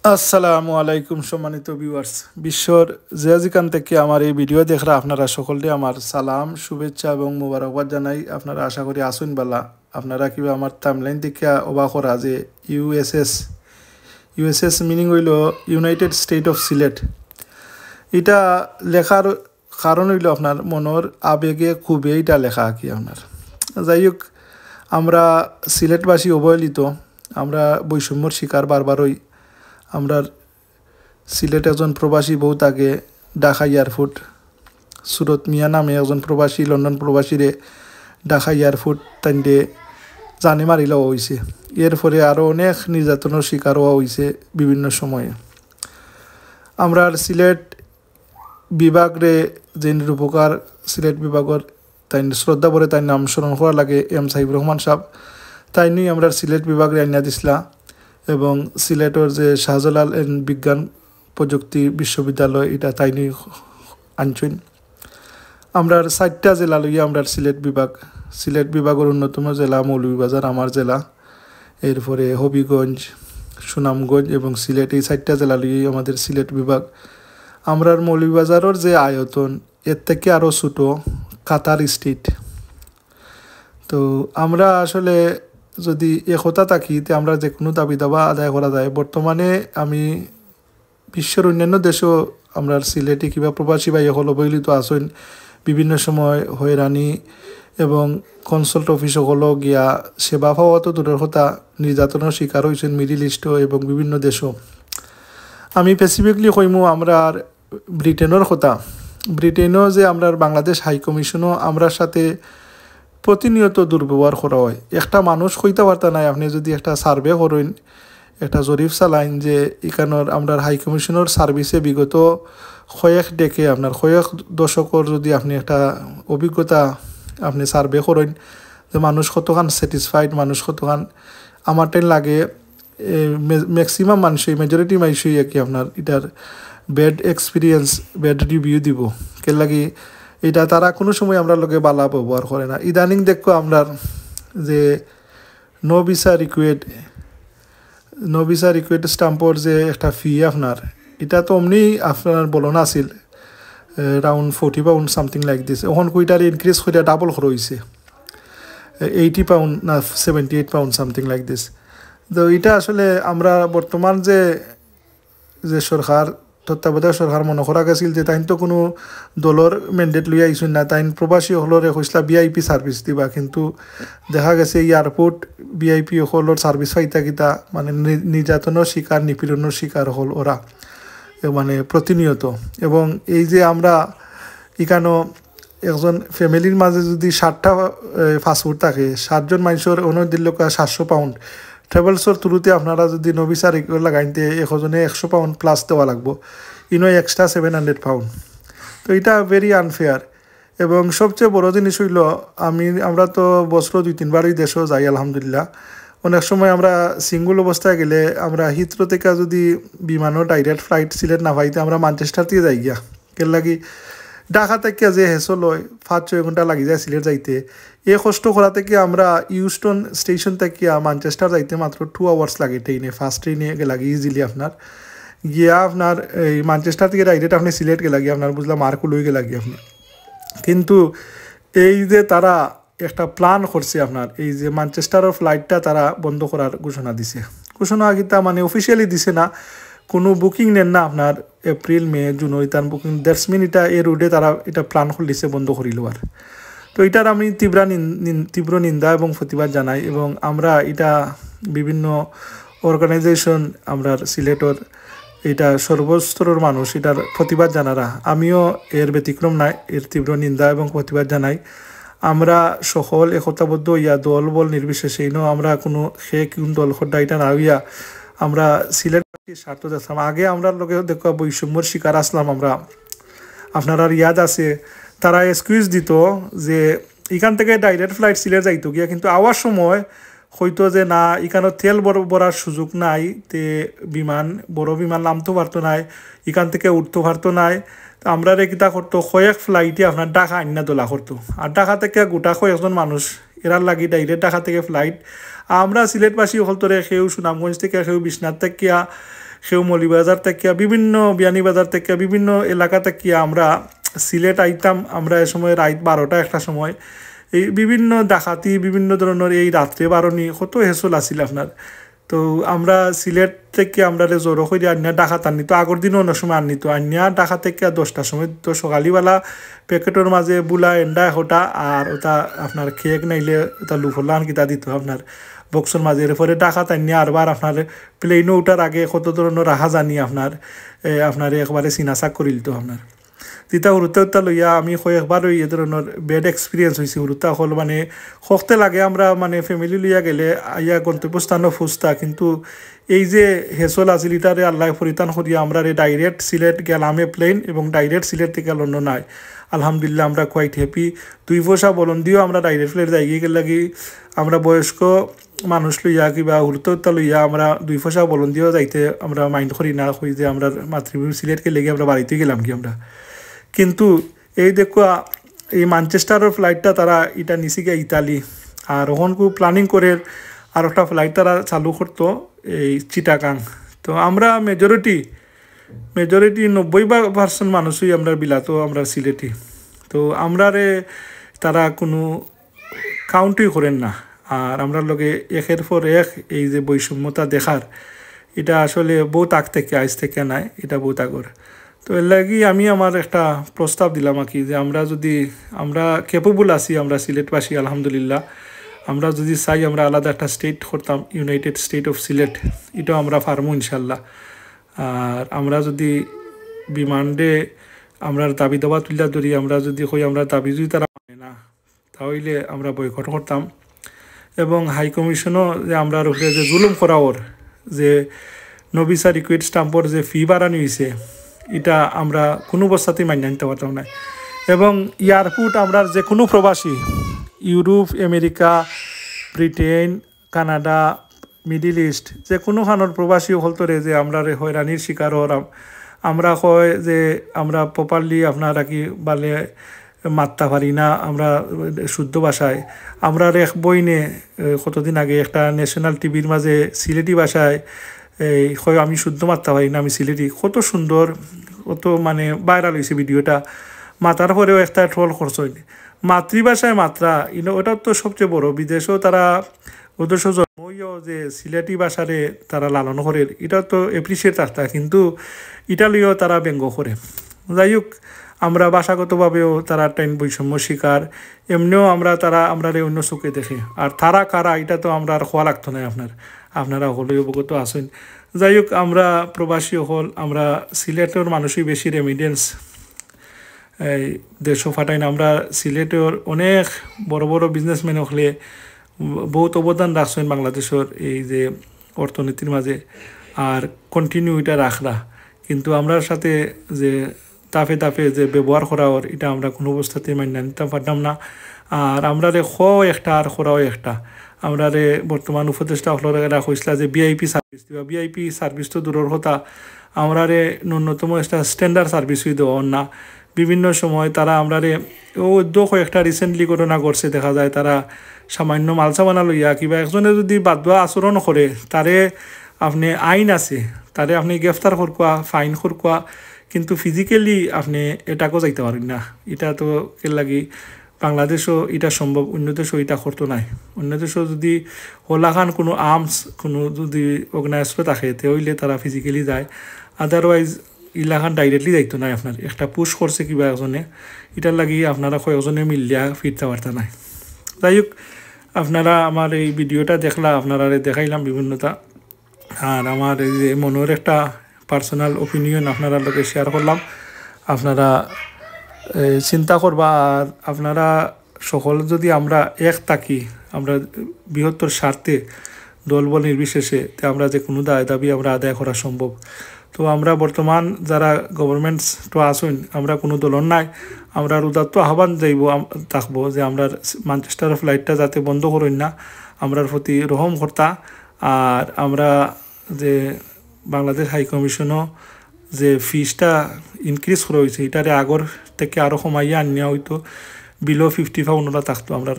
আসসালামু আলাইকুম সম্মানিত ভিউয়ার্স। বিশ্বর যে যেখান থেকে আমার এই ভিডিও দেখরা আপনারা সকলকে আমার সালাম, শুভেচ্ছা এবং মোবারকবাদ জানাই। আপনারা আশা করি আসুন বালা। আপনারা কিবা আমার টাইমলাইন দেখে অবাক করা যে ইউএসএস মিনিং হইল ইউনাইটেড স্টেট অফ সিলেট। এটা লেখার কারণ হইল আপনার মনের আবেগে খুবই এটা লেখা কি আপনার। যাই হোক, আমরা সিলেটবাসী অবহেলিত, আমরা বৈষম্যর শিকার বারবারই। আমরা সিলেট একজন প্রবাসী বহুত আগে ঢাকা এয়ারপোর্ট, সুরত মিয়া নামে একজন প্রবাসী লন্ডন প্রবাসীরে ঢাকা এয়ারপোর্ট তাইন্দে জানে মারি লওয়া হয়েছে। এর ফলে আরও অনেক নির্যাতনের শিকার হওয়া হয়েছে বিভিন্ন সময়ে। আমরা সিলেট বিভাগরে যে নিরুপকার সিলেট বিভাগের তাই শ্রদ্ধা করে তাই নাম স্মরণ করা লাগে এম সাহিবুর রহমান সাহেব। তাই নিয়ে আমরা সিলেট বিভাগরে আইনা দিছিলা এবং সিলেটের যে শাহজালাল বিজ্ঞান প্রযুক্তি বিশ্ববিদ্যালয় এটা তাই নিয়ে আনছেন। আমরা 4টা জেলা লইয়া আমরা সিলেট বিভাগের অন্যতম জেলা মৌলভীবাজার আমার জেলা, এরপরে হবিগঞ্জ, সুনামগঞ্জ এবং সিলেট, এই 4টা জেলা লইয়াই আমাদের সিলেট বিভাগ। আমরার মৌলভীবাজারের যে আয়তন এর থেকে আরও ছোটো কাতার স্টেট। তো আমরা আসলে যদি একতা থাকি তে আমরা যে কোনো দাবি দাবা আদায় করা যায়। বর্তমানে আমি বিশ্বের অন্যান্য দেশেও আমরা সিলেটে কিংবা প্রবাসী ভাই হল অবহেলিত আসেন, বিভিন্ন সময় হয়রানি এবং কনসাল্ট অফিস হল গিয়া সেবা পাওয়া তো দূরের কথা, নির্যাতনের শিকার হয়েছেন মিডিল ইস্ট এবং বিভিন্ন দেশও। আমি স্পেসিফিকলি কইমু আমরা ব্রিটেনের কথা। ব্রিটেনও যে আমরা বাংলাদেশ হাই কমিশনও আমরা সাথে প্রতিনিয়ত দুর্ব্যবহার করা হয়। একটা মানুষ কইতে পারতা নাই আপনি যদি একটা সার্ভে করেন, একটা জরিপ চালাইন যে এখানোর আমরা হাই কমিশনের সার্ভিসে বিগত কয়েক ডেকে আপনার কয়েক দশকর যদি আপনি একটা অভিজ্ঞতা আপনি সার্ভে করেন যে মানুষ কতখান স্যাটিসফাইড, মানুষ কতখান, আমার টাইম লাগে ম্যাক্সিমাম মানুষই মেজরিটি মানুষই আর কি আপনার এটার ব্যাড এক্সপিরিয়েন্স ব্যাড রিভিউ দিব কে লাগি। এটা তারা কোনো সময় আমরা লোকে বালা ব্যবহার করে না। ইদানিং দেখো আমরা যে নো ভিসা রিকুয়েড স্টাম্পর যে একটা ফি আপনার, এটা তো অমনি আপনার বলনা আছিল round 40 pound something like this. এখন কুইটার ইনক্রিজ করে ডাবল খরচ হয়েছে 80 পাউন্ড না 78 পাউন্ড সামথিং লাইক দিস। তো এটা আসলে আমরা বর্তমান যে সরকার তত্ত্বাবধায়ক সরকার মনে করা গেছিল যে তাইন তো কোনো দলের ম্যান্ডেট লইয়া আইসুন না, তাইন প্রবাসী হলরে কইসলা ভিআইপি সার্ভিস দিবা, কিন্তু দেখা গেছে এয়ারপোর্ট ভিআইপি হলর সার্ভিস পাইতা কিতা মানে নির্যাতনের শিকার নিপীড়নের শিকার হল ওরা মানে প্রতিনিয়ত। এবং এই যে আমরা এখানো একজন ফ্যামিলির মাঝে যদি 60টা ফাস্টফুড থাকে, 7 জন মানুষের দিল 700 পাউন্ড ট্রাভেলসর থ্রুতে আপনারা যদি নভিসা লাগাইতে একজনে 100 পাউন্ড প্লাস দেওয়া লাগবো, এক্সট্রা 700 পাউন্ড। তো এটা ভেরি আনফেয়ার। এবং সবচেয়ে বড় জিনিস হইল আমরা তো বছর 2-3বারই দেশও যাই আলহামদুলিল্লাহ। অনেক সময় আমরা সিঙ্গুল অবস্থায় গেলে আমরা হিথ্রো থেকে যদি বিমানও ডাইরেক্ট ফ্লাইট সিলেট না পাইতে আমরা ম্যানচেস্টার থেকে যাই গিয়া কেন লাগি ঢাকা থেকে যে হেসল হয় 5-6 ঘন্টা লাগি যায় সিলেট যাইতে। এই কষ্ট করা থেকে আমরা ইউস্টন স্টেশন থেকে ম্যানচেস্টার যাইতে মাত্র 2 আওয়ার্স লাগে ট্রেনে, ফার্স্ট ট্রেনে লাগে ইজিলি আপনার গিয়া আপনার এই ম্যানচেস্টার থেকে ডাইরেক্ট আপনি সিলেট গে লাগে আপনার বুঝলাম মার্কু লই গে লাগে আপনি। কিন্তু এই যে তারা একটা প্ল্যান করছে আপনার এই যে ম্যানচেস্টারের ফ্লাইটটা তারা বন্ধ করার ঘোষণা দিছে। ঘোষণা গীতা মানে অফিসিয়ালি দিছে না, কোনো বুকিং নেন না আপনার এপ্রিল মে জুন তার বুকিং দ্যাটস মিন এটা এই রুটে তারা এটা প্ল্যান করলিছে বন্ধ করিল আর। তো এটার আমি তীব্র নিন্দা এবং প্রতিবাদ জানাই। এবং আমরা এটা বিভিন্ন অর্গানাইজেশন আমরা সিলেটর এটা সর্বস্তরের মানুষ এটার প্রতিবাদ জানারা, আমিও এর ব্যতিক্রম নাই, এর তীব্র নিন্দা এবং প্রতিবাদ জানাই। আমরা সকল একতাবদ্ধ ইয়া দল বল নির্বিশেষে আমরা কোনো কোন দল খোদ্দা এটা না হইয়া আমরা সিলেট স্বার্থ দেখলাম। আগে আমরা লোকে দেখো বৈষম্যর শিকার আসলাম আমরা, আপনারা ইয়াদ আছে তারা এক্সকিউজ দিত যে এখান থেকে ডাইরেক্ট ফ্লাইট সিলেট যাইতো গিয়া, কিন্তু আওয়ার সময় হয়তো যে না এখানে তেল ভরার সুযোগ নাই, তে বড় বিমান নামতে পারতো নাই, এখান থেকে উঠতে পারতো নাই। তো আমরা রে কিতা করতো, কয়েক ফ্লাইটে আপনার ঢাকা আন্না দোলা করতো, আর ঢাকা থেকে গোটা কয়েকজন মানুষ এরার লাগি ডাইরেক্ট ঢাকা থেকে ফ্লাইট। আমরা সিলেটবাসী হলতরে সেও সুনামগঞ্জ থেকে, সেও বিশ্বনাথ থেকে, সেও মৌলিবাজার থেকে, বিভিন্ন বিয়ানীবাজার থেকে, বিভিন্ন এলাকা থেকে আমরা সিলেট আইতাম। আমরা এ সময় রাত 12টা 1টা সময় এই বিভিন্ন ডাকাতি, বিভিন্ন ধরনের এই রাত্রে বারণী কত হেসল আছিল আপনার। তো আমরা সিলেট থেকে আমরা জড়ো করে আনিয়া ডাকাত আনিত, আগের দিনও অনেক সময় আনিত, আনিয়া ডাকা থেকে 10টার সময় তো সকালবেলা প্যাকেটের মাঝে বুলা এন্ডা হটা আর ওটা আপনার কেক নাইলে ওটা লুফলান কিতা দিত আপনার বক্সের মাঝে। এরপরে ডাকাত আনিয়া আরবার আপনার প্লেনও ওঠার আগে কত ধরনের রাহা জানি আপনার একবারে চিনাচাক করিল তো আপনার। তিতা হুরুতা লইয়া আমি কয়েকবার এই ধরনের বেড এক্সপিরিয়েন্স হয়েছে। হুরুতা হল মানে শক্তে লাগে আমরা মানে ফ্যামিলি লইয়া গেলে আইয়া গন্তব্যস্থানও ফুসতা, কিন্তু এই যে হেসল আছিল ইটারে আল্লাহ পরিত্রাণ করিয়া আমরা ডাইরেক্ট সিলেট গেলামে প্লেন, এবং ডাইরেক্ট সিলেট থেকে লন্ডন নাই। আলহামদুলিল্লাহ আমরা কোয়াইট হ্যাপি। 2 পয়সা বলন দিও আমরা ডাইরেক্ট ফ্লাইট যাই গিয়ে লাগি আমরা বয়স্ক মানুষ লইয়া কিবা হুরুতা লইয়া আমরা 2 পয়সা বলন দিও যাইতে আমরা মাইন্ড করি না, হই যে আমরা মাতৃভূমি সিলেটকে লেগে আমরা বাড়িতে গেলাম কি আমরা। কিন্তু এই দেখো এই ম্যানচেস্টারের ফ্লাইটটা তারা এটা নিচে গিয়ে ইতালি, আর ওখানকু প্ল্যানিং করে আর একটা ফ্লাইট তারা চালু করতো এই চিটাগাং। তো আমরা মেজরিটি 90% মানুষই আমরা বিলাতো আমরা সিলেটি। তো আমরা তারা কোনো কাউন্টই করেন না, আর আমরা লগে একের পর এক এই যে বৈষম্যতা দেখার, এটা আসলে বহুত আগ থেকে আজ থেকে নাই, এটা বহুত আগর। তো এর লাগি আমি আমার একটা প্রস্তাব দিলাম আর কি, যে আমরা ক্যাপেবল আছি, আমরা সিলেটবাসী আলহামদুলিল্লাহ, আমরা যদি চাই আমরা আলাদা একটা স্টেট করতাম, ইউনাইটেড স্টেট অফ সিলেট, এটাও আমরা পারবো ইনশাল্লাহ। আর আমরা যদি বিমানডে আমরা দাবি দাবা তুলিয়া ধরি, আমরা যদি কই আমরা দাবি যদি তারা মানে না, তাহলে আমরা বয়কট করতাম। এবং হাই কমিশনও যে আমরা উপরে যে জুলুম করা ওর যে নো ভিসা রিকোয়েস্ট স্টাম্পর যে ফি বাড়ানো হয়েছে, এটা আমরা কোনো অবস্থাতেই মান্য নিতে পারতাম না। এবং এয়ারপোর্ট আমরা যে কোনো প্রবাসী Europe, America, Britain, Canada, middle east যে কোনোখানোর প্রবাসী হলতরে যে আমরা হয়রানির শিকার হলাম, আমরা কয় যে আমরা প্রপারলি আপনার কি বলে মারতে পারি না আমরা শুদ্ধ ভাষায়। আমরা এক বইনে কতদিন আগে একটা ন্যাশনাল টিভির মাঝে সিলেটি ভাষায় এই আমি শুদ্ধ মারতে পারি না, আমি সিলেটি, কত সুন্দর, কত মানে ভাইরাল হয়েছে ভিডিওটা। মাতার পরেও একটা ট্রল করছে মাতৃভাষায় মাত্রা, ওটা তো সবচেয়ে বড়। বিদেশেও তারা ওদের জন্মইও যে সিলেটি ভাষারে তারা লালন করে, এটা তো এপ্রিসিয়েট রাখতা, কিন্তু ইটালিও তারা ব্যঙ্গ করে। যাই হোক, আমরা ভাষাগতভাবেও তারা টাইম বৈষম্য শিকার, এমনিও তারা অন্য চোখে দেখে। আর তারা কারা এটা তো আমরা আর খোয়া লাগতো না, আপনারা হলে অবগত আছেন। যাই হোক, আমরা প্রবাসী হল, আমরা সিলেটের মানুষই বেশি রেমিডেন্স এই দেশও ফাটাই না। আমরা সিলেটের অনেক বড় বড় বিজনেসম্যান হলে বহুত অবদান রাখছেন বাংলাদেশের এই যে অর্থনীতির মাঝে, আর কন্টিনিউ এটা রাখরা। কিন্তু আমরা সাথে যে তাফে যে ব্যবহার করা ওর, এটা আমরা কোনো অবস্থাতে মান্য নিতে পারতাম না। আর আমরা একটা আর খরাও একটা। আমরা বর্তমান উপদেষ্টা হলরা কইসলা যে ভিআইপি সার্ভিস দিবা, ভিআইপি সার্ভিস তো দূরের কথা, আমরা ন্যূনতম একটা স্ট্যান্ডার্ড সার্ভিসই দেওয়ার না। বিভিন্ন সময় তারা একটা রিসেন্টলি ঘটনা ঘটছে, দেখা যায় তারা সামান্য মালসামানা লইয়া কিবা একজনে যদি বাদবা আচরণ করে, তারে আপনি আইন আছে, তারে আপনি গ্রেফতার করবা, ফাইন করবা, কিন্তু ফিজিক্যালি আপনি এটাকেও যাইতে পারেন না। এটা তো এর লাগি বাংলাদেশও এটা সম্ভব, অন্য দেশও এটা করতো নাই। অন্য দেশও যদি হোলাখান কোনো আর্মস কোনো যদি অর্গানাইজ করে থাকে, হইলে তারা ফিজিক্যালি যায়, আদারওয়াইজ ইলাখান ডাইরেক্টলি যাইতো নাই। আপনার একটা পুশ করছে কিবা একজনে, এটার লাগি আপনারা কয়েকজনে মিলিয়া ফিরতে পারতা নাই। যাই হোক, আপনারা আমার এই ভিডিওটা দেখলা, আপনারা দেখাইলাম বিভিন্নতা, আর আমার এই যে মনের একটা পার্সোনাল ওপিনিয়ন আপনারা লোকে শেয়ার করলাম। আপনারা চিন্তা করবা, আর আপনারা সকল যদি আমরা এক থাকি, আমরা বৃহত্তর স্বার্থে দলবল নির্বিশেষে, আমরা যে কোনো দাবি আমরা আদায় করা সম্ভব। তো আমরা বর্তমান যারা গভর্নমেন্টস তো আসুন, আমরা কোনো দলন নাই, আমরা উদাত্ত আহ্বান যাইব থাকবো যে আমরা ম্যানচেস্টারের ফ্লাইটটা যাতে বন্ধ করেন না। আমরার প্রতি রহম করতা। আর আমরা যে বাংলাদেশ হাই কমিশনও যে ফিসটা ইনক্রিজ করা হয়েছে এটারে আগর থেকে আরও কমাইয়া আনিয়া হয়তো বিলো 55 ওনারা থাকতো আমরা